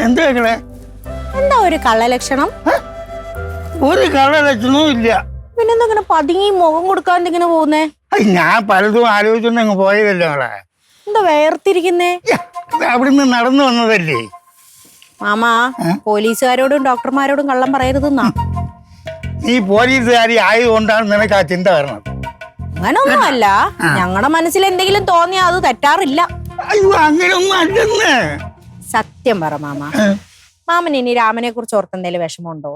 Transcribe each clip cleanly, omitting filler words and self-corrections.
എന്താ കേക്കണേ? എന്താ ഒരു കള്ളലക്ഷണം? ഒരു കള്ളലക്ഷണവും ഇല്ല. പിന്നെന്താ ഇങ്ങനെ പതുങ്ങി മുഖം കൊടുക്കാണ്ട് ഇങ്ങനെ പോകുന്നേ? ഞാൻ പലതും ആലോചിച്ചോണ്ട് അങ്ങ് പോയതല്ലേ അവളെ. എന്താ വേർതിരിക്കുന്നേ? അവിടുന്ന് നടന്നു വന്നതല്ലേ. മാമാ, പോലീസുകാരോടും ഡോക്ടർമാരോടും കള്ളം പറയരുതെന്നാ. നീ പോലീസുകാരി ആയതുകൊണ്ടാണ് നിനക്ക് ആ ചിന്ത വരണത്. അങ്ങനൊന്നുമല്ല, ഞങ്ങളുടെ മനസ്സിൽ എന്തെങ്കിലും തോന്നിയാ അത് തെറ്റാറില്ല. അയ്യോ, അങ്ങനെയൊന്നും അല്ലെന്ന്. സത്യം പറ മാമാ, മാമന് ഇനി രാമനെ കുറിച്ച് ഓർത്ത് എന്തെങ്കിലും വിഷമമുണ്ടോ?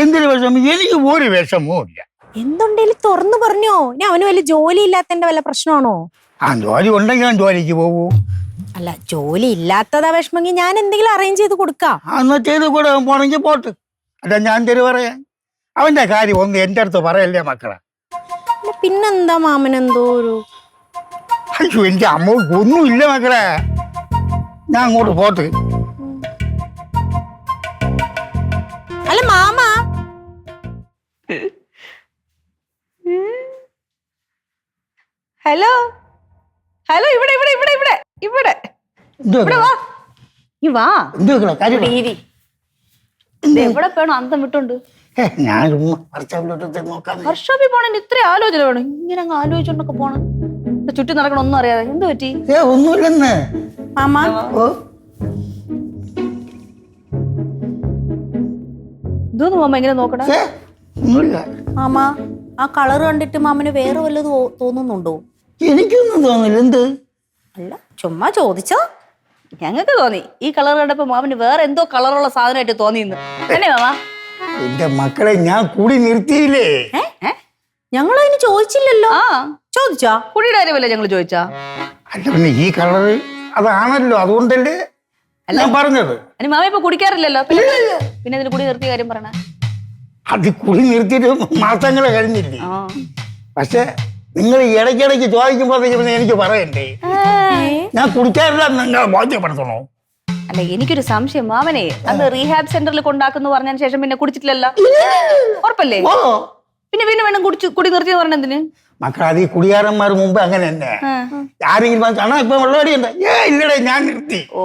എന്തൊരു വിഷമം? എനിക്ക് ഒരു വിഷമവും ഇല്ല. എന്തുണ്ടേലും തുറന്നു പറഞ്ഞോ. ഇനി അവന് വല്ല ജോലി ഇല്ലാത്തതിന്റെ വല്ല പ്രശ്നമാണോ? ജോലി ഉണ്ടെങ്കിൽ ഞാൻ ജോലിക്ക് പോകൂ. അല്ല, ജോലി ഇല്ലാത്തതാ വിഷമെങ്കിൽ ഞാൻ എന്തെങ്കിലും അറേഞ്ച് ചെയ്ത് കൊടുക്കാം. എന്നാ ചെയ്ത് കൂടെ പോണെങ്കിൽ പോട്ട്. അല്ല, ഞാൻ തരു പറയാൻ അവന്റെ കാര്യം ഒന്ന് എന്റെ അടുത്ത് പറയല്ലേ മക്കളെ. പിന്നെന്താ മാമനെന്തോ ഒരു... അയ്യോ, എനിക്ക് അമ്മക്ക് ഒന്നുമില്ല മക്കളെ. ഞാൻ അങ്ങോട്ട് പോട്ട്. അല്ല മാമ, ഹലോ ഹലോ, ഇവിടെ ഇവിടെ ഇവിടെ ഇവിടെ ഇവിടെ ഇവിടെ വാ. ഈ വാ. എവിടെ പോണോ അന്തം വിട്ടോണ്ട്? ഞാൻ വർക്ക്ഷോപ്പിൽ പോണ ഇത്ര ആലോചന വേണം? ഇങ്ങനെ അങ്ങ് ആലോചിച്ചോണ്ടൊക്കെ പോണം. ചുറ്റി നടക്കണം, ഒന്നും അറിയാതെ. എന്ത് പറ്റി? ഒന്നുമില്ലെന്ന് മാമ. ഇതൊന്നും മാമ എങ്ങനെ നോക്കണേ? മാമ, ആ കളർ കണ്ടിട്ട് മാമന് വേറെ വല്ലതും തോന്നുന്നുണ്ടോ? എനിക്കൊന്നും തോന്നില്ല. എന്ത്? അല്ല, ചുമ്മാ ചോദിച്ചോ. ഞങ്ങൾക്ക് തോന്നി ഈ കളർ കണ്ടപ്പോ മാമന് വേറെ എന്തോ കളറുള്ള സാധനമായിട്ട് തോന്നിയെന്ന്. അല്ലേ മാമ? എന്റെ മക്കളെ ഞാൻ കൂടി നിർത്തിയില്ലേ. ഞങ്ങളതിന് ചോദിച്ചില്ലല്ലോ. ചോദിച്ചാ? കുടിയുടെ കാര്യമല്ലേ ഞങ്ങൾ ചോദിച്ചാ? അല്ല, പിന്നെ ഈ കളർ അതാണല്ലോ, അതുകൊണ്ടല്ലേ ഞാൻ പറഞ്ഞത്. അതിന് മാമ ഇപ്പൊ കുടിക്കാറില്ലല്ലോ, പിന്നെ ഇതിന് കുടി നിർത്തിയ കാര്യം പറയണ? അത് കുടി നിർത്തിയിട്ട് മാസങ്ങളെ കഴിഞ്ഞില്ലേ. പക്ഷെ നിങ്ങൾ ഇടയ്ക്കിടയ്ക്ക് ചോദിക്കുമ്പോ എനിക്ക് പറയണ്ടേ. ഞാൻ കുടിക്കാറില്ല നിങ്ങൾ ബോധ്യപ്പെടുത്തണോ? അല്ല, എനിക്കൊരു സംശയം. മാമനെ അന്ന് റീഹാബ് സെന്ററിൽ കൊണ്ടാക്കുന്നു പറഞ്ഞതിന് ശേഷം പിന്നെ കുടിച്ചിട്ടില്ലല്ലോ? ഉറപ്പല്ലേ? പിന്നെ പിന്നെ വേണം കുടി നിർത്തിയെന്ന് പറഞ്ഞ എന്തിന്? മക്കൾ, അത് ഈ കുടിയാരന്മാർ മുമ്പ് അങ്ങനെ തന്നെ. ആരെങ്കിലും കാണാ ഇപ്പൊ വെള്ളമടി ഉണ്ട്, ഇല്ലടേ ഞാൻ നിർത്തി. ഓ,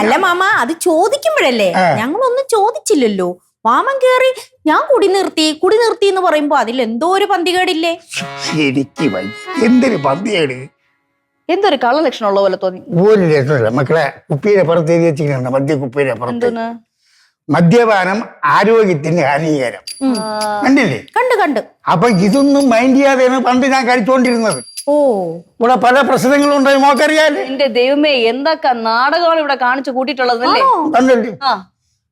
അല്ല മാമ, അത് ചോദിക്കുമ്പോഴല്ലേ. ഞങ്ങളൊന്നും ചോദിച്ചില്ലല്ലോ. മാമൻ കേറി ഞാൻ കുടി നിർത്തി എന്ന് പറയുമ്പോ അതിൽ എന്തോ ഒരു പന്തികേടില്ലേ? ശരിക്ക് എന്തൊരു പന്തികേട്. എന്തൊരു കള്ളലക്ഷണം ഉള്ള പോലെ തോന്നി. ഒരു ലക്ഷണമില്ല മക്കളെ. കുപ്പിയുടെ പുറത്ത് എഴുതി വെച്ചിട്ടുണ്ട്, മദ്യക്കുപ്പിയുടെ പുറത്ത്. മദ്യപാനം ആരോഗ്യത്തിന് ഹാനികരം. കണ്ടില്ലേ? കണ്ടു. അപ്പൊ ഇതൊന്നും മൈൻഡ് ചെയ്യാതെയാണ് പണ്ട് ഞാൻ കഴിച്ചുകൊണ്ടിരുന്നത്. ഓ, ഇവിടെ പല പ്രശ്നങ്ങളും ഉണ്ടായി മോക്കറിയാലേ. എന്റെ ദൈവമേ, എന്തൊക്കെ നാടകമാണ് ഇവിടെ കാണിച്ചു കൂട്ടിയിട്ടുള്ളതല്ലേ? കണ്ടല്ലേ?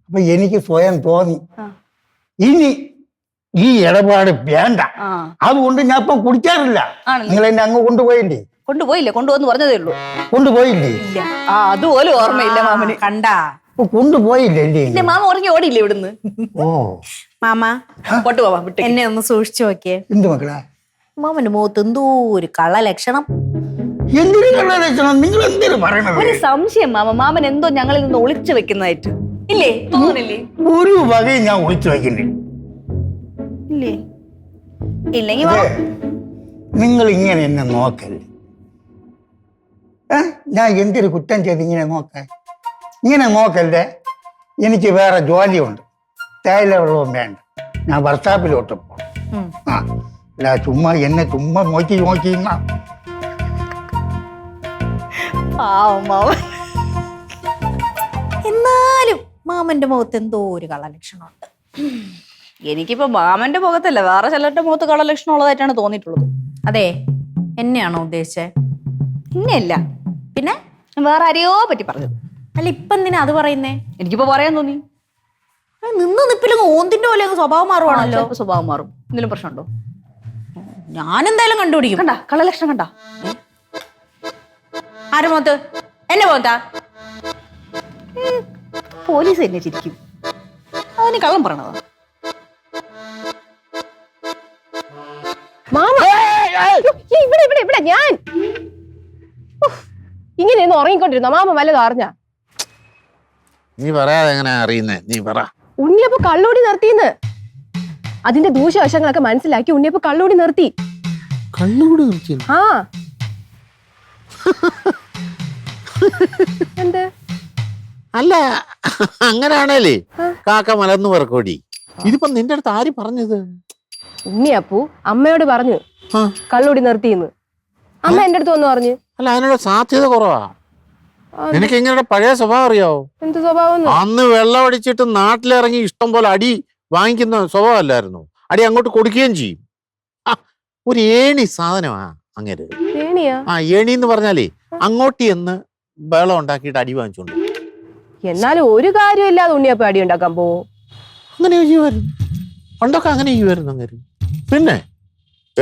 അപ്പൊ എനിക്ക് സ്വയം തോന്നി ഇനി ഈ ഇടപാട് വേണ്ട. അതുകൊണ്ട് ഞാൻ ഇപ്പൊ കുടിക്കാറില്ല. നിങ്ങൾ എന്നെ അങ്ങ് കൊണ്ടുപോയില്ലേ? കൊണ്ടുവന്ന് പറഞ്ഞതേ ഉള്ളൂ. കൊണ്ടുപോയില്ലേ? അതുപോലും ഓർമ്മയില്ല മാമന്. കണ്ടാ? കൊണ്ടുപോയില്ലേ? മാമ ഉറങ്ങി ഓടിയില്ലേ ഇവിടുന്ന്? ഓ മാമ, പൊട്ടു മാമ, എന്നെ ഒന്ന് സൂക്ഷിച്ചു നോക്കിയേ. എന്ത് മക്കളെ? മാമന്റെ മുഖത്ത് എന്തോ ഒരു കള്ളലക്ഷണം. എന്തൊരു കള്ളലക്ഷണം? നിങ്ങൾ എന്തിനു പറയണത്? ഒരു സംശയം മാമ, മാമൻ എന്തോ ഞങ്ങളിൽ നിന്ന് ഒളിച്ചു വെക്കുന്നതായിട്ട്. ഇല്ലേ? തോന്നുന്നില്ലേ? ഒരു വകയും ഞാൻ ഒളിച്ചു വെക്കുന്നില്ല. ഇല്ലേ? ഇല്ലെങ്കിൽ നിങ്ങൾ ഇങ്ങനെ എന്നെ നോക്കല്ലേ. ഞാൻ എന്തൊരു കുറ്റം ചെയ്ത് ഇങ്ങനെ നോക്കല്ലേ. എനിക്ക് വേറെ ജോലിയുണ്ട്, തേയില വെള്ളവും വേണ്ട. ഞാൻ വർക്ക്ഷോപ്പിലോട്ട് പോകും. അല്ല, ചുമ്മാ എന്നെ നോക്കി എന്നാലും മാമന്റെ മുഖത്ത് എന്തോ ഒരു കള്ളലക്ഷണമുണ്ട്. എനിക്കിപ്പോ മാമന്റെ മുഖത്തല്ല, വേറെ ചിലരുടെ മുഖത്ത് കള്ളലക്ഷണം ഉള്ളതായിട്ടാണ് തോന്നിയിട്ടുള്ളത്. അതെ, എന്നെയാണോ ഉദ്ദേശിച്ചത്? ഇന്നല്ല, പിന്നെ വേറെ ആരെയോ പറ്റി പറഞ്ഞു. അല്ല, ഇപ്പൊ എന്തിനാ അത് പറയുന്നേ? എനിക്കിപ്പോ പറയാൻ തോന്നി. നിപ്പിലും ഓന്തിന്റെ പോലെ സ്വഭാവം മാറുവാണല്ലോ. സ്വഭാവം മാറും. എന്തെങ്കിലും പ്രശ്നമുണ്ടോ? ഞാനെന്തായാലും കണ്ടുപിടിക്കും. കണ്ട കള്ളലക്ഷണം കണ്ട? ആരുടെ മുഖത്ത്? എന്നെ മുഖത്താ? പോലീസ് എന്നെ ചിരിക്കും. അതിന് കള്ളം പറയണതാ. ഇവിടെ ഞാൻ ഇങ്ങനെയൊന്നും ഉറങ്ങിക്കൊണ്ടിരുന്നോ? മാമ വല്ലതും അറിഞ്ഞ? നീ പറയാതെ എങ്ങനെ അറിയുന്നേ? നീ പറ. ഉണ്ണിയപ്പോ കള്ളൂടി നിർത്തിന്ന്. അതിന്റെ ദൂഷ്യവശങ്ങളൊക്കെ മനസ്സിലാക്കി ഉണ്ണിയപ്പോ കള്ളൂടി നിർത്തി. കള്ളൂടി നിർത്തി? ആ എന്ത് അല്ല അങ്ങനെയാണേലേ കാക്ക മലർന്നു പറക്കോടി. ഇതിപ്പോ നിന്റെ അടുത്ത് ആര് പറഞ്ഞത്? ഉണ്ണിയപ്പു അമ്മയോട് പറഞ്ഞു ആ. കള്ളുടി നിർത്തിന്ന്. അമ്മ എന്റെ അടുത്ത് വന്ന് പറഞ്ഞു. അല്ല അതിനുള്ള സാധ്യത കുറവാ. നിനക്ക് ഇങ്ങനെ പഴയ സ്വഭാവം അറിയാവോ? എന്ത് സ്വഭാവം? അന്ന് വെള്ളം അടിച്ചിട്ട് നാട്ടിലിറങ്ങി ഇഷ്ടം പോലെ അടി വാങ്ങിക്കുന്ന സ്വഭാവമല്ലായിരുന്നു. അടി അങ്ങോട്ട് കൊടുക്കുകയും ചെയ്യും. ഒരു ഏണി സാധനമാ അങ്ങനെ. ഏണിയാ? ആ ഏണി എന്ന് പറഞ്ഞാലേ അങ്ങോട്ട് എന്ന് വെള്ളം ഉണ്ടാക്കിയിട്ട് അടി വാങ്ങിച്ചോണ്ട്. എന്നാലും ഒരു കാര്യമില്ലാതെ ഉണ്ണിയപ്പ അടി ഉണ്ടാക്കാൻ പോവോ? അങ്ങനെ ചെയ്യുമായിരുന്നു പണ്ടൊക്കെ, അങ്ങനെ ചെയ്യുമായിരുന്നു അങ്ങനെ. പിന്നെ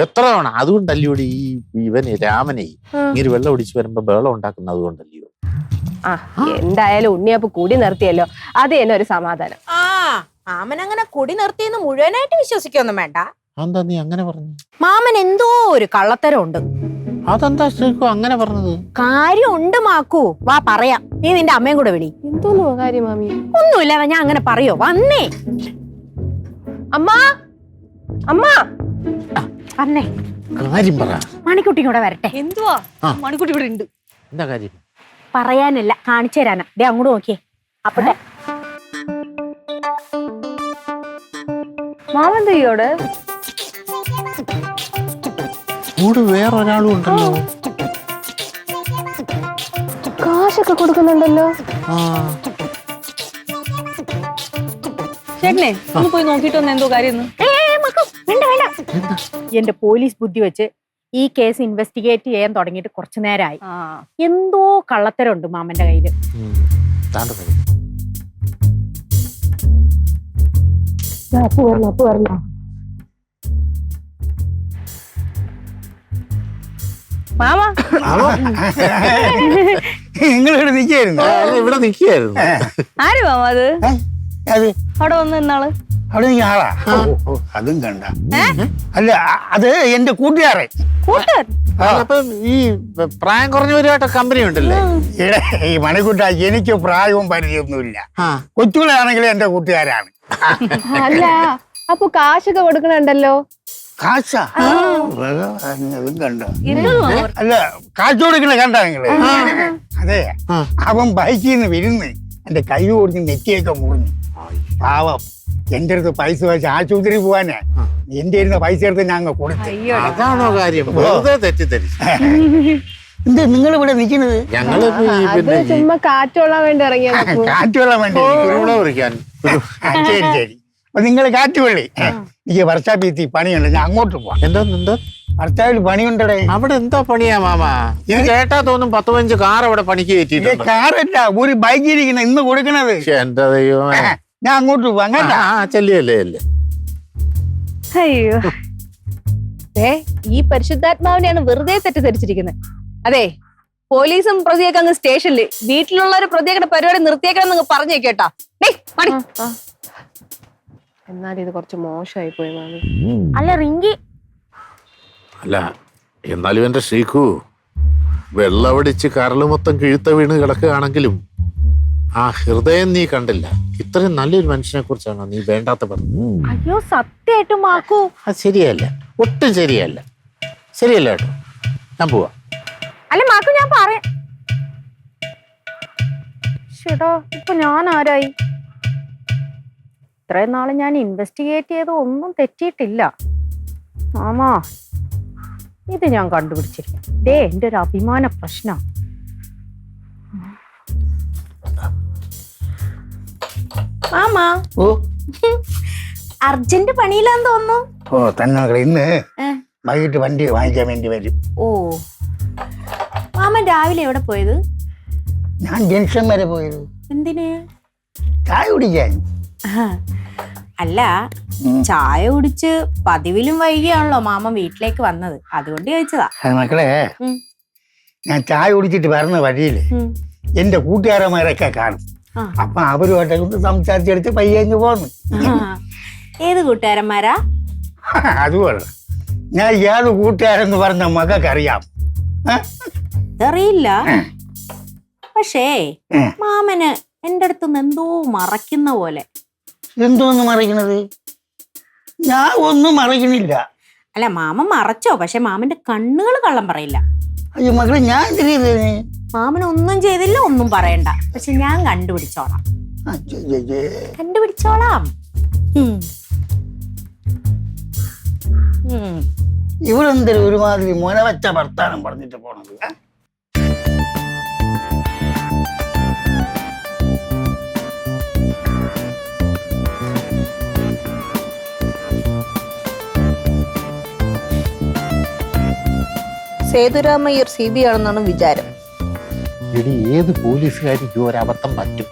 എത്ര തവണ അതുകൊണ്ടല്ലയോടി ഇവനെ രാമനെ ഇങ്ങനെ വെള്ളം ഒടിച്ച് വരുമ്പോ വെള്ളം ഉണ്ടാക്കുന്ന അതുകൊണ്ടല്ലയോ. ആ എന്തായാലും ഉണ്ണിയപ്പ കൂടി നിർത്തിയല്ലോ, അത് തന്നെ ഒരു സമാധാനം. ആ മാമൻ അങ്ങനെ കുടി നിർത്തിയെന്ന് മുഴുവനായിട്ട് വിശ്വസിക്കൊന്നും വേണ്ട. അതെന്താ നീ അങ്ങനെ പറഞ്ഞു? മാമൻ എന്തോ ഒരു കള്ളത്തരം ഉണ്ട്. അതെന്താ ശ്രീക്കു അങ്ങനെ പറഞ്ഞത്? കാര്യം ഉണ്ട് മാക്കൂ, വാ പറയാം. നീ നിന്റെ അമ്മയും കൂടെ വിളി. എന്തോന്നു കാര്യം മാമി? ഒന്നുമില്ല, ഞാൻ അങ്ങനെ പറയോ? വന്നേ അമ്മ, അമ്മ വന്നേ. കാര്യം പറ. മണിക്കുട്ടി കൂടെ വരട്ടെ. എന്തുവാ ആ. മണിക്കുട്ടി ഇവിടെ ഉണ്ട്. എന്താ കാര്യം? പറയാനല്ല, കാണിച്ചു തരാനാ. ദേ അങ്ങോട്ട് നോക്കിയേ. അപ്പട്ടെ മാമൻ തെയ്യോടെ കൂടെ വേറൊരാളും ഉണ്ടല്ലോ. കാശൊക്കെ കൊടുക്കുന്നുണ്ടല്ലോ. ആ ചേട്ടനെ ഒന്ന് പോയി നോക്കിട്ട് വന്ന എന്തോ കാര്യം. വേണ്ട വേണ്ട, എന്റെ പോലീസ് ബുദ്ധി വെച്ച് ഈ കേസ് ഇൻവെസ്റ്റിഗേറ്റ് ചെയ്യാൻ തുടങ്ങിയിട്ട് കുറച്ചു നേരമായി. എന്തോ കള്ളത്തരമുണ്ട് മാമന്റെ കയ്യില്. മാമ നിങ്ങളിവിടെ നിൽക്കായിരുന്നു. ഇവിടെ നിൽക്കുകയായിരുന്നു. ആര് മാമ അത്? അത് അവിടെ വന്ന് ഇന്നാള് അവിടെ നീ ആളാ? അതും കണ്ട. അല്ല അത് എന്റെ കൂട്ടുകാരൻ. അപ്പൊ ഈ പ്രായം കുറഞ്ഞവരുമായിട്ട് കമ്പനി ഉണ്ടല്ലേ? ഇവിടെ ഈ മണിക്കുട്ട എനിക്ക് പ്രായവും പരിചയമൊന്നുമില്ല. കൊച്ചുകളാണെങ്കിലും എന്റെ കൂട്ടുകാരാണ്. അല്ല അപ്പൊ കാശൊക്കെ കൊടുക്കണുണ്ടല്ലോ. കാശാ? അതും കണ്ട. അല്ല കാശ് കൊടുക്കണ കണ്ട നിങ്ങള്? അതെ, അവൻ ബൈക്കിൽ നിന്ന് വരുന്ന് എന്റെ കൈ കൊടുത്ത് നെറ്റിയൊക്കെ മുറിഞ്ഞു. പാവം എന്റെ അടുത്ത് പൈസ വെച്ച് ആശുപത്രി പോവാനാ. എന്റെ ഇരുന്ന പൈസ എടുത്ത് ഞങ്ങൾ കൊടുത്തു. അതാണോ കാര്യം? വെറുതെ തെറ്റിദ്ധരിച്ചു. എന്ത് നിങ്ങൾ ഇവിടെ നിൽക്കുന്നത്? ഞങ്ങള് അത് ചുമ്മാ കാറ്റുകൊള്ളാൻ വേണ്ടി ഇറങ്ങിയത്. കാറ്റ് വെള്ളം വേണ്ടി. ശരി ശരി, അപ്പൊ നിങ്ങൾ കാറ്റ് വെള്ളി. എനിക്ക് വർഷാപ്പീത്തി പണിയുണ്ട്, ഞാൻ അങ്ങോട്ട് പോവാം. എന്താ ഭർത്താവിൽ പണിയുണ്ടടേ. അവിടെ എന്താ പണിയാ മാമ? ഇത് കേട്ടാ തോന്നും 10-15 കാർ അവിടെ പണിക്ക് കയറ്റിയിട്ടുണ്ട്. കാറല്ല, ഒരു ബൈക്ക് ഇരിക്കുന്ന ഇന്ന് കൊടുക്കണത്. എന്താ ദൈവമേ. ഞാൻ അങ്ങോട്ട് പോവാം കേട്ടാ. ചെല്ലിയല്ലേ അല്ലേ. അയ്യോ ഈ പരിശുദ്ധാത്മാവിനെയാണ് വെറുതെ തെറ്റിദ്ധരിച്ചിരിക്കുന്നത്. അതെ, പോലീസും പ്രതിയൊക്കെ അങ്ങ് സ്റ്റേഷനില്, വീട്ടിലുള്ളവര് പ്രതിയൊക്കെ പരിപാടി നിർത്തിയേക്കണം എന്ന് പറഞ്ഞേക്കേട്ടാ. എന്നാലും ഇത് കുറച്ച് മോശമായി പോയി മാമി. അല്ല റിങ്കി, അല്ല എന്നാലും എന്റെ ശ്രീക്കു, വെള്ളമടിച്ച് കരള് മൊത്തം കിഴുത്ത വീണ് കിടക്കുകയാണെങ്കിലും ആ ഹൃദയം നീ കണ്ടില്ല. ഇത്രയും നല്ലൊരു മനുഷ്യനെ കുറിച്ചാണോ നീ വേണ്ടാത്ത പറഞ്ഞത്? അയ്യോ സത്യമായിട്ടും മാക്കൂ അത് ശരിയല്ല, ഒട്ടും ശരിയല്ല. ശരിയല്ല കേട്ടോ, ഞാൻ പോവാ. അല്ല മാക്കു, ഞാൻ പറയാം. ചേട്ടാ ഇപ്പൊ ഞാൻ ആരായി? ഇത്രയും നാള് ഞാൻ ഇൻവെസ്റ്റിഗേറ്റ് ചെയ്ത് ഒന്നും തെറ്റിയിട്ടില്ല. മാമാ ഇത് ഞാൻ കണ്ടുപിടിച്ചിരിക്കാം. ദേ എന്റെ ഒരു അഭിമാന പ്രശ്നം. മാമാ ഓ അർജന്റ് പണിയിലാന്ന് തോന്നുന്നു. ഓ തന്നെ മക്കളെ, ഇന്ന് വൈകിട്ട് വണ്ടി വാങ്ങിക്കാൻ വേണ്ടി വരും. ഓ മാമൻ രാവിലെ എവിടെ പോയത്? ഞാൻ ജംഗ്ഷൻ വരെ പോയത്. എന്തിന്? ചായ കുടിക്കാൻ. അല്ല, ചായ കുടിച്ച് പതിവിലും വൈകിയാണല്ലോ മാമൻ വീട്ടിലേക്ക് വന്നത്, അതുകൊണ്ട് ചോദിച്ചതാ. മക്കളെ, ഞാൻ ചായ കുടിച്ചിട്ട് വരുന്ന വഴിയില് എന്റെ കൂട്ടുകാരന്മാരൊക്കെ കാണും. അപ്പൊ അവരുമായിട്ടൊക്കെ ഒന്ന് സംസാരിച്ചെടുത്ത് പയ്യഞ്ഞു പോന്നു. ഏത് കൂട്ടുകാരന്മാരാ? അതുപോലെ ഞാൻ ഏത് കൂട്ടുകാരെന്ന് പറഞ്ഞ മകക്കറിയാം. അറിയില്ല, പക്ഷേ മാമന് എന്റെ അടുത്തുനിന്ന് എന്തോ മറയ്ക്കുന്ന പോലെ. എന്തോന്ന് മറയ്ക്കണത്? ഞാൻ ഒന്നും മറയ്ക്കണില്ല. അല്ല മാമൻ മറച്ചോ, പക്ഷെ മാമന്റെ കണ്ണുകൾ കള്ളം പറയില്ല. അയ്യോ മക്കളെ, ഞാൻ എന്തിനാ മാമൻ ഒന്നും ചെയ്തില്ല, ഒന്നും പറയണ്ട. പക്ഷെ ഞാൻ കണ്ടുപിടിച്ചോളാം. കണ്ടുപിടിച്ചോളാം. ഇവരെന്തൊരു ഒരുമാതിരി മുനവച്ച വർത്താനം പറഞ്ഞിട്ട് പോണത്? സേതുരാമയ്യർ CBI ആണെന്നാണ് വിചാരം. എടി ഏത് പോലീസുകാരിക്കും ഒരബദ്ധം പറ്റും.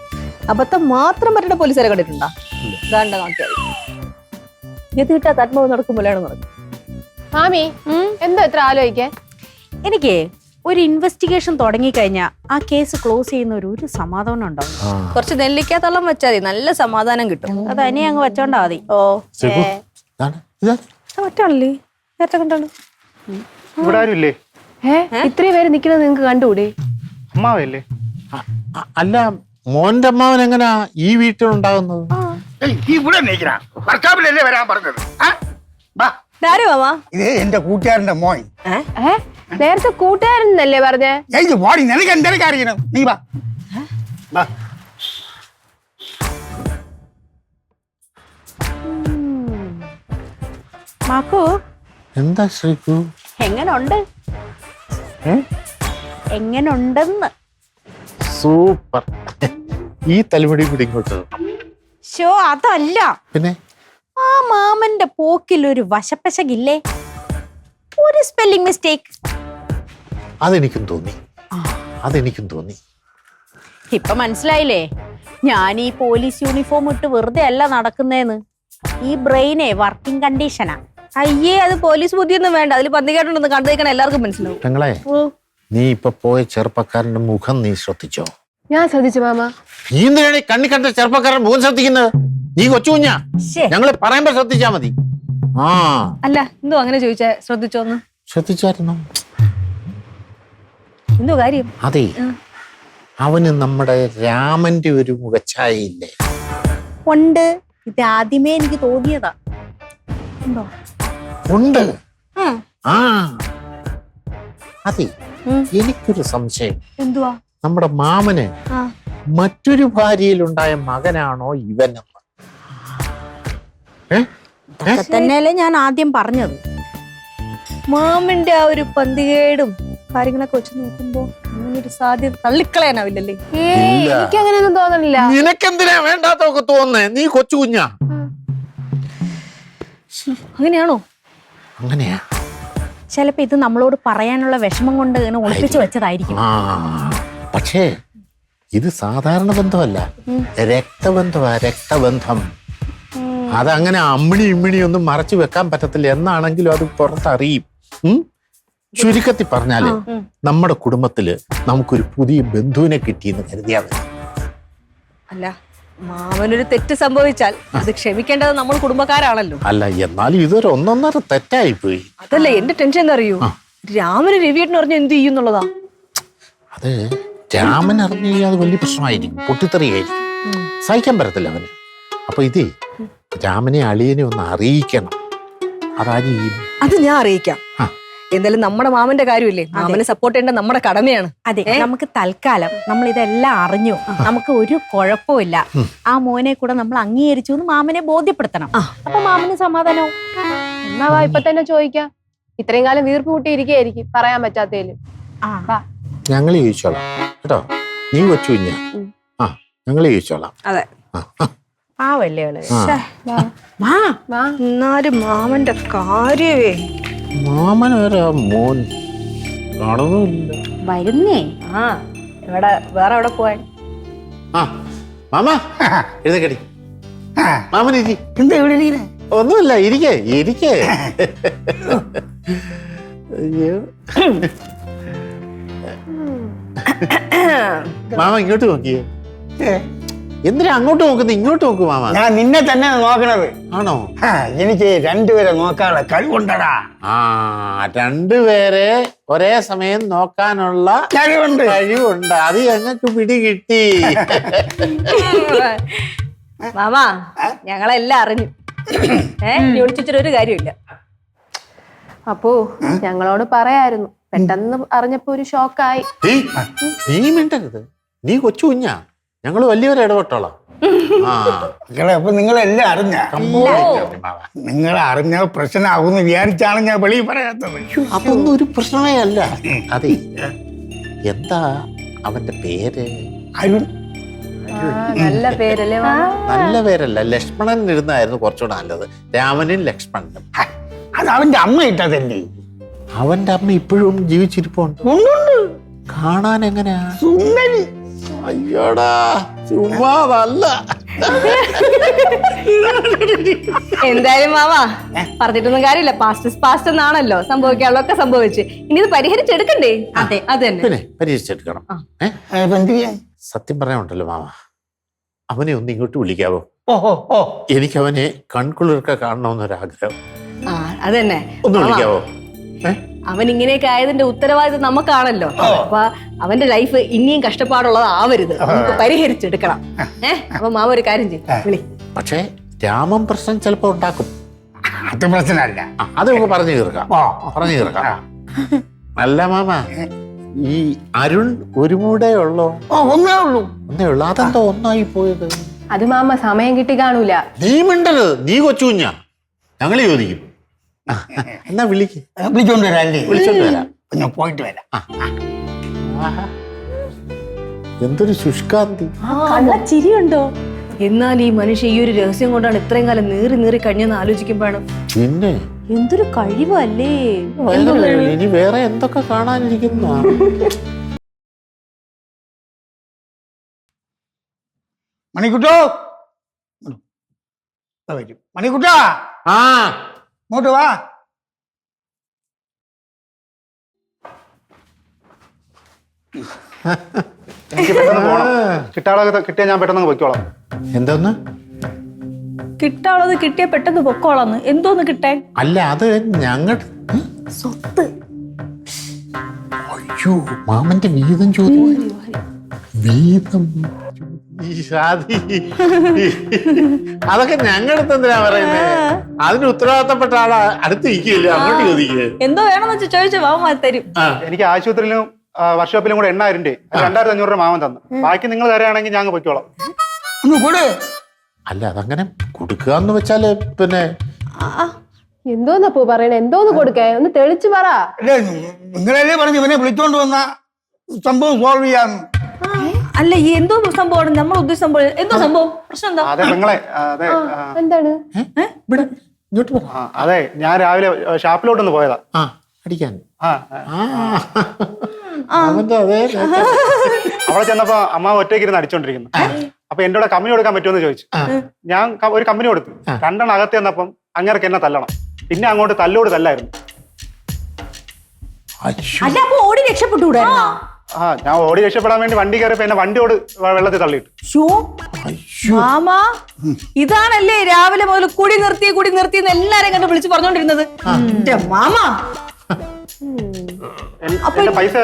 അബദ്ധം മാത്രം പറ്റുന്ന പോലീസുകാരെ കണ്ടിട്ടുണ്ടോ? ദാണ്ട നോക്കിയാൽ ഇത് കിട്ടാ ആത്മാവ് നടക്കുമ്പോഴാണ് നടക്കും. മാമി എന്താ ഇത്ര ആലോചിക്കാൻ? എനിക്ക് ഒരു ഇൻവെസ്റ്റിഗേഷൻ തുടങ്ങിക്കഴിഞ്ഞാൽ ആ കേസ് ക്ലോസ് ചെയ്യുന്ന ഒരു സമാധാനം ഉണ്ടാവും. കുറച്ച് നെല്ലിക്കാത്തോളം വെച്ചാൽ മതി, നല്ല സമാധാനം കിട്ടും. അത് അനി അങ്ങ് വെച്ചോണ്ടാ മതി. ഓ മറ്റാണല്ലേ നേരത്തെ കണ്ടാണ്. ഇവിടെ ആരുമില്ലേ? ഇത്രയും പേര് നിക്കുന്നത് നിങ്ങക്ക് കണ്ടുകൂടെ? അമ്മാവല്ലേ? അല്ല, മോന്റെ അമ്മാവൻ എങ്ങനാ ഈ വീട്ടിലുണ്ടാകുന്നത്? ഇവിടെ ഭർത്താവിലല്ലേ വരാൻ പറഞ്ഞത്? ഇത് എന്റെ കൂട്ടുകാരന്റെ മോൻ. നേരത്തെ കൂട്ടുകാരനല്ലേ പറഞ്ഞേ? വാടി, നിനക്ക് എന്തൊക്കെ അറിയണം? നീ വാ. മാക്കു എന്താ ശ്രീകു? എങ്ങനുണ്ട്? എങ്ങനുണ്ടെന്ന്? സൂപ്പർ. ഈ തലമുടി കൂടി ഇങ്ങോട്ട്. ഷോ അതല്ല, പിന്നെ ആ മാമന്റെ പോക്കിൽ ഒരു വശപ്പശകില്ലേ? ഒരു സ്പെല്ലിംഗ് മിസ്റ്റേക്ക്. അതെനിക്കും തോന്നി. ഇപ്പൊ മനസ്സിലായില്ലേ? ഞാൻ ഈ പോലീസ് യൂണിഫോം ഇട്ട് വെറുതെ അല്ല നടക്കുന്നേന്ന്. ഈ ബ്രെയിനെ വർക്കിംഗ് കണ്ടീഷനാ. അയ്യേ, അത് പോലീസ് ബുദ്ധിയൊന്നും വേണ്ട. അതിൽ പന്തികേട്ടുണ്ടെന്ന് കണ്ടുവയ്ക്കണം, എല്ലാവർക്കും മനസ്സിലാവും. പെങ്ങളെ, നീ ഇപ്പൊ പോയ ചെറുപ്പക്കാരന്റെ മുഖം നീ ശ്രദ്ധിച്ചോ? ഞാൻ ശ്രദ്ധിച്ചു മാമ. നീ എന്തിനാണ് കണ്ണി കണ്ട ചെറുപ്പക്കാരൻ മുഖം ശ്രദ്ധിക്കുന്നത്? നീ കൊച്ചു കുഞ്ഞാ, ഞങ്ങള് പറയുമ്പോ ശ്രദ്ധിച്ചാ മതി. അല്ല, എന്തോ അങ്ങനെ ചോദിച്ചാ? ശ്രദ്ധിച്ചോന്ന് ശ്രദ്ധിച്ചായിരുന്നു. എന്തോ കാര്യം? അതെ, അവന് നമ്മുടെ രാമന്റെ ഒരു മുഖച്ഛായയില്ലേ? ഉണ്ട്. ഇത് ആദ്യമേ എനിക്ക് തോന്നിയതാ. ഉണ്ട്. അതെ, എനിക്കൊരു സംശയം. എന്തുവാ? നമ്മുടെ മാമന് മറ്റൊരു ഭാര്യയിലുണ്ടായ മകനാണോ ഇവനെന്ന്? തന്നെയല്ലേ ഞാൻ ആദ്യം പറഞ്ഞത്. മാമന്റെ ആ ഒരു പന്തികേടും കാര്യങ്ങളൊക്കെ വെച്ച് നോക്കുമ്പോ അങ്ങനൊരു സാധ്യത തള്ളിക്കളയാനാവില്ലല്ലേ? എനിക്ക് അങ്ങനെയൊന്നും തോന്നണില്ല. നിനക്കെന്തിനാ വേണ്ടാത്തൊക്കെ തോന്നുന്നേ? നീ കൊച്ചു കുഞ്ഞാ. അങ്ങനെയാണോ? അങ്ങനെയാ. ചിലപ്പോ ഇത് നമ്മളോട് പറയാനുള്ള വിഷമം കൊണ്ട് ഇങ്ങനെ ഒളിപ്പിച്ചു വെച്ചതായിരിക്കും. പക്ഷേ ഇത് സാധാരണ ബന്ധമല്ല, രക്തബന്ധമാ. രക്തബന്ധം അതങ്ങനെ അമ്മിണി ഇമ്മിണി ഒന്നും മറച്ചു വെക്കാൻ പറ്റത്തില്ല. എന്നാണെങ്കിലും അത് പുറത്തറിയും. ചുരുക്കത്തിൽ പറഞ്ഞാല് നമ്മുടെ കുടുംബത്തില് നമുക്കൊരു പുതിയ ബന്ധുവിനെ കിട്ടിയെന്ന് കരുതിയാ മതി. അല്ല, മാമനൊരു തെറ്റ് സംഭവിച്ചാൽ അത് ക്ഷമിക്കേണ്ടത് നമ്മൾ കുടുംബക്കാരാണല്ലോ. അല്ല, എന്നാലും ഇതൊരു ഒന്നൊന്നര തെറ്റായി പോയി. അതല്ല എന്റെ ടെൻഷൻ എന്താ അറിയൂ? രാമന് രവിയേട്ടൻ അറിഞ്ഞ എന്ത് ചെയ്യുന്നുള്ളതാ. അത് രാമൻ അറിഞ്ഞു കഴിഞ്ഞാൽ അത് വലിയ പ്രശ്നമായിരിക്കും, പൊട്ടിത്തെറിയായിരിക്കും, സഹിക്കാൻ പറ്റത്തില്ല അവന്. അപ്പൊ ഇതേ രാമനെ അളിയനെ ഒന്ന് അറിയിക്കണം. അതായത് അത് ഞാൻ അറിയിക്കാം. എന്തായാലും നമ്മുടെ മാമന്റെ കാര്യമില്ലേ, മാമനെ സപ്പോർട്ട് ചെയ്യേണ്ട നമ്മുടെ കടമയാണ്. അതെ, നമുക്ക് തൽക്കാലം നമ്മൾ ഇതെല്ലാം അറിഞ്ഞു, നമുക്ക് ഒരു കുഴപ്പമില്ല. ആ മോനെ കൂടെ നമ്മൾ അംഗീകരിച്ചു എന്ന് മാമനെ ബോധ്യപ്പെടുത്തണം. അപ്പൊ മാമന് സമാധാനവും. എന്നാ വാ, ഇപ്പൊ തന്നെ ചോദിക്കാം. ഇത്രയും കാലം വീർപ്പ് കൂട്ടിയിരിക്കുകയായിരിക്കും പറയാൻ പറ്റാത്തതില്. ഞങ്ങൾ ചോദിച്ചോളാം കേട്ടോ. നീ കൊച്ചു കുഞ്ഞാ. ഞങ്ങൾ ചോദിച്ചോളാം. അതെ, പാവല്ലേ എന്നാലും മാമന്റെ കാര്യവേ. മാമനൊരാ മോൻ കാണുന്നില്ല. വരുന്നേ. ഇവിടെ വേറെ എവിടെ പോവാൻ? മാമ എഴുതക്കടി. മാമൻ ഇരി. എന്താ ഇവിടെ ഇരിക്കണേ? ഒന്നുമില്ല, ഇരിക്കേ. അയ്യോ, മാമ ഇങ്ങോട്ട് നോക്കിയേ. എന്തിനാ അങ്ങോട്ട് നോക്കുന്നത്? ഇങ്ങോട്ട് നോക്കൂ മാമ. ഞാൻ നിന്നെ തന്നെ നോക്കണത്. ആണോ? എനിക്ക് രണ്ടുപേരെ നോക്കാനുള്ള കഴിവുണ്ടടാ. രണ്ടുപേരെ ഒരേ സമയം നോക്കാനുള്ള കഴിവുണ്ട്. അത് ഞങ്ങൾക്ക് പിടികിട്ടി. മാമാ, ഞങ്ങളെല്ലാം അറിഞ്ഞു. ഒളിച്ചിട്ടൊരു കാര്യമില്ല. അപ്പോ ഞങ്ങളോട് പറയായിരുന്നു പെട്ടെന്ന് അറിഞ്ഞപ്പോ ഒരു ഷോക്കായി. നീ മിണ്ടരുത്, നീ കൊച്ചു കുഞ്ഞാ, ഞങ്ങള് വലിയവരെ ഇടപെട്ടോളാം. ആ മക്കളെ അപ്പൊ നിങ്ങളെല്ലാം അറിഞ്ഞ നിങ്ങൾ അറിഞ്ഞ പ്രശ്നമാകുമെന്ന് വിചാരിച്ചാണ് ഞാൻ വെളിയിൽ പറയാത്തത്. അപ്പൊ ഒന്നും ഒരു പ്രശ്നമേ അല്ല. അതെ, എന്താ അവന്റെ പേര്? അരുൺ. നല്ല പേരല്ലേ മാമ? നല്ല പേരല്ല, ലക്ഷ്മണൻ ഇരുന്നായിരുന്നു കുറച്ചുകൂടെ നല്ലത്. രാമനും ലക്ഷ്മണനും. അത് അവന്റെ അമ്മ ഇട്ടതല്ലേ? അവന്റെ അമ്മ ഇപ്പോഴും ജീവിച്ചിരിപ്പുണ്ട്. കാണാൻ എങ്ങനെയാ? സുന്ദരി. അയ്യോടാ, ചുമ്മാ നല്ല. എന്തായാലും മാമാ പറഞ്ഞിട്ടൊന്നും കാര്യമില്ല. പാസ്റ്റ് പാസ്റ്റ് എന്നാണല്ലോ, സംഭവിക്കാനുള്ളതൊക്കെ സംഭവിച്ച്. ഇനി ഇത് പരിഹരിച്ചെടുക്കണ്ടേ? അതെ, അത് തന്നെ. പിന്നെ പരിഹരിച്ചെടുക്കണം. സത്യം പറയാനുണ്ടല്ലോ മാമ, അവനെ ഒന്ന് ഇങ്ങോട്ട് വിളിക്കാവോ? എനിക്ക് അവനെ കൺകുളിർക്ക കാണണമെന്നൊരാഗ്രഹം. ആ അതന്നെ, ഒന്ന് വിളിക്കാവോ? അവൻ ഇങ്ങനെയൊക്കെ ആയതിന്റെ ഉത്തരവാദിത്വം നമുക്കാണല്ലോ. അപ്പൊ അവന്റെ ലൈഫ് ഇനിയും കഷ്ടപ്പാടുള്ളതാവരുത്, നമുക്ക് പരിഹരിച്ചെടുക്കണം. അപ്പൊ മാമ ഒരു കാര്യം ചെയ്യും, വിളി. പക്ഷേ രാമൻ പ്രശ്നം ചിലപ്പോ ഉണ്ടാക്കും. അത് പ്രശ്നമല്ല, അത് നമുക്ക് പറഞ്ഞു തീർക്കാം. അല്ല മാമ, ഈ അരുൺ ഒരു മൂടേ ഉള്ളോ? ഒന്നേ ഉള്ളൂ. ഒന്നേ ഉള്ളു, അതെന്തോ ഒന്നായി പോയത്? അത് മാമ സമയം കിട്ടി കാണൂല. നീ മിണ്ടരുത്, നീ കൊച്ചു കുഞ്ഞാ, ഞങ്ങള് ചോദിക്കും. എന്നാ വിളിക്ക്. വിളിച്ചോണ്ട് വരാം അല്ലേ? വിളിച്ചോണ്ട് വരാം. ഞാൻ പോയിട്ട് വരാം. എന്തൊരു ശുഷ്കാന്തി. കള്ള ചിരിയുണ്ടോ? എന്നാൽ ഈ മനുഷ്യ ഈ ഒരു രഹസ്യം കൊണ്ടാണ് ഇത്രയും കാലം നീറി നീറി കഴിഞ്ഞെന്ന് ആലോചിക്കുമ്പോഴാണ്. പിന്നെ എന്തൊരു കഴിവല്ലേ. ഇനി വേറെ എന്തൊക്കെ കാണാനിരിക്കുന്നു. മണിക്കുട്ടോ വരും. മണിക്കുട്ടാ, ആ ഇങ്ങോട്ട് വാ. എനിക്ക് പെട്ടെന്ന് പോകണം. കിട്ടാളൊക്കെ കിട്ടിയാൽ ഞാൻ പെട്ടെന്ന് പൊയ്ക്കോളാം. എന്തോന്ന്? കിട്ടാനുള്ളത് കിട്ടിയ പെട്ടെന്ന് പൊക്കോളാന്ന്. എന്തോന്ന് കിട്ടേ? അല്ല, അത് ഞങ്ങളുടെ സ്വത്ത്. അയ്യോ, മാമന്റെ വീതം ചോദിക്കും. വീതം അതൊക്കെ ഞങ്ങളുടെ എന്തിനാ പറയുന്നത്? അതിന് ഉത്തരവാദിത്തപ്പെട്ട ആളാ അടുത്ത് ഇരിക്കില്ല, അങ്ങോട്ട് ചോദിക്കുക. എന്തോ വേണമെന്ന് വെച്ചാൽ ചോദിച്ചു മാമ തരും. എനിക്ക് ആശുപത്രിയിലും വർക്ക്ഷോപ്പിലും കൂടെ 8,000 രൂപ, 2,500 രൂപ മാമൻ തന്നു. ബാക്കി നിങ്ങൾ തരാണെങ്കിൽ ഞാൻ പൊയ്ക്കോളാം. ഒന്ന് കൂടെ. അല്ല, അതങ്ങനെ കൊടുക്കുക എന്ന് വെച്ചാല് പിന്നെ എന്തോന്നപ്പോ പറയണേ? എന്തോന്ന് കൊടുക്കേ? ഒന്ന് തെളിച്ചു പറ. അല്ലേ, നിങ്ങളല്ലേ പറഞ്ഞു ഇവനെ വിളിച്ചോണ്ട് വന്ന സംഭവം സോൾവ് ചെയ്യാന്ന്. അല്ല, ഈ എന്തോ സംഭവമാണ് നമ്മൾ ഉദ്ദേശിച്ച സംഭവം? എന്തോ സംഭവം? പ്രശ്നം എന്താ? അതെ നിങ്ങളെ, അതെ എന്താണ്? ഇങ്ങോട്ട് പറ. അതെ, ഞാൻ രാവിലെ ഷാപ്പിലോട്ടൊന്ന് പോയതാ. ആ, അടിക്കാൻ. ആ അവന്റെ അതേ അവിടെ ചെന്നപ്പോ അമ്മ ഒറ്റയ്ക്കിരുന്ന് അടിച്ചോണ്ടിരിക്കുന്നു. അപ്പൊ എന്റെ കൂടെ കമ്പനി കൊടുക്കാൻ പറ്റുമെന്ന് ചോദിച്ചു. ഞാൻ ഒരു കമ്പനി കൊടുത്തു. 2 അകത്ത് ചെന്നപ്പം അങ്ങേർക്ക് എന്നെ തല്ലണം. പിന്നെ അങ്ങോട്ട് തല്ലോട് തല്ലായിരുന്നു. അല്ല, അപ്പൊ ഓടി രക്ഷപ്പെട്ടുകൂടായിരുന്നോ? ഞാൻ ഓടി രക്ഷപ്പെടാൻ വേണ്ടി വണ്ടി കയറിയപ്പോ എന്നെ വണ്ടിയോട് വെള്ളത്തിൽ തള്ളിയിട്ടു. മാമാ, ഇതാണല്ലേ രാവിലെ മുതൽ കുടി നിർത്തി എല്ലാരെയും കണ്ട് വിളിച്ച് പറഞ്ഞോണ്ടിരുന്നത്? മാമാ, എന്റെ പൈസ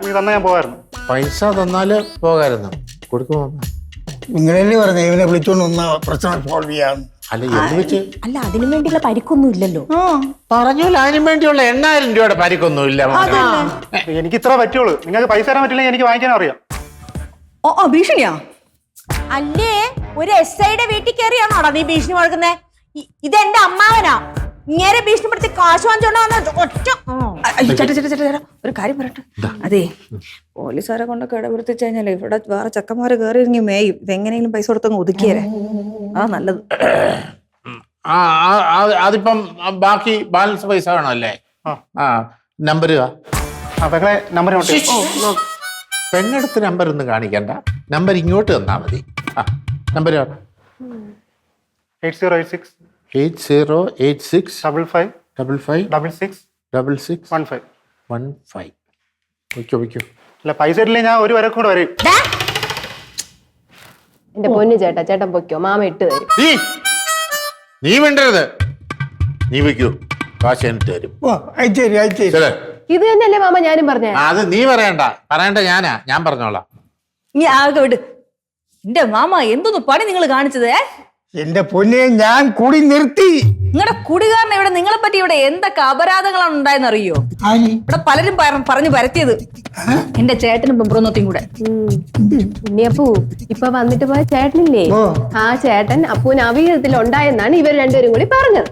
നീ തന്നാ ഞാൻ പോകായിരുന്നു. പൈസ തന്നാല് പോകായിരുന്നു. കൊടുക്കുമോ? നിങ്ങളല്ലേ പറഞ്ഞു ഇവനെ വിളിച്ചോണ്ട് വന്ന പ്രശ്നം സോൾവ് ചെയ്യാന്ന്. അല്ല, എന്ന് വെച്ച് അല്ല, അതിനു വേണ്ടിയുള്ള പരിക്കൊന്നും ഇല്ലല്ലോ. പറഞ്ഞോല്ലോ, അതിനു വേണ്ടിയുള്ള 8,000 രൂപയുടെ പരിക്കൊന്നും ഇല്ല. എനിക്ക് ഇത്ര പറ്റുള്ളൂ. നിങ്ങൾക്ക് പൈസ തരാൻ പറ്റില്ലെങ്കിൽ എനിക്ക് വാങ്ങിക്കാൻ അറിയാം. ഓ ഭീഷണിയാ? അല്ലേ, ഒരു SIയുടെ വീട്ടിൽ കയറിയാണോടാ നീ ഭീഷണി മുഴക്കുന്നേ? ഇതെന്റെ അമ്മാവനാ. ഇങ്ങനെ ഭീഷണിപ്പെടുത്തി കാശ് വാങ്ങിച്ചോണ്ട് വന്ന ഒറ്റ. ഒരു കാര്യം പറയട്ടെ. അതെ, പോലീസുകാരെ കൊണ്ടൊക്കെ ഇടപെടുത്തിച്ച് കഴിഞ്ഞാലേ ഇവിടെ വേറെ ചെക്കന്മാര് കയറി ഇറങ്ങി മേയും. ഇതെങ്ങനെയെങ്കിലും പൈസ കൊടുത്തങ്ങ് ഒതുക്കിയേരെ. നല്ലത്. അതിപ്പം ബാക്കി ബാലൻസ് പൈസ വേണമല്ലേ? നമ്പർ നമ്പർ പെണ്ണെടുത്ത് നമ്പർ ഒന്നും കാണിക്കണ്ട, നമ്പർ ഇങ്ങോട്ട് തന്നാ മതി. നമ്പർ 8086 8086 55 55 66 66 15. 15. വയ്ക്കോ. അല്ല, പൈസ ഇട്ടില്ലേ ഞാൻ ഒരു വരെ കൂടെ വരും. എന്റെ പൊന്നു ചേട്ടാ, ചേട്ടൻ പൊയ്ക്കോ, മാമ ഇട്ട് തരും. നീ വേണ്ടരുത്, നീ വയ്ക്കൂ, കാശ് എന്നിട്ട് തരും. ഇത് തന്നെയല്ലേ മാമ ഞാനും പറഞ്ഞേ? അത് നീ പറയണ്ട ഞാൻ പറഞ്ഞോളാം. നീ ആകെ വിട്. എന്റെ മാമ, എന്തോന്ന് പണി നിങ്ങൾ കാണിച്ചത്? എന്റെ പൊന്നെ ഞാൻ കുടി നിർത്തി. നിങ്ങളുടെ കുടികാരനെ ഇവിടെ നിങ്ങളെ പറ്റി ഇവിടെ എന്തൊക്കെ അപരാധങ്ങളാണ് ഉണ്ടായെന്ന് അറിയോ? ഇവിടെ പലരും പറഞ്ഞു പരത്തിയത് എന്റെ ചേട്ടനും പെമ്പ്രന്നോത്തിയും കൂടെ. ഉണ്ണിയപ്പൂ ഇപ്പൊ വന്നിട്ട് പോയ ചേട്ടനില്ലേ, ആ ചേട്ടൻ അപ്പൂന് അവിഹിതത്തിൽ ഉണ്ടായെന്നാണ് ഇവർ രണ്ടുപേരും കൂടി പറഞ്ഞത്.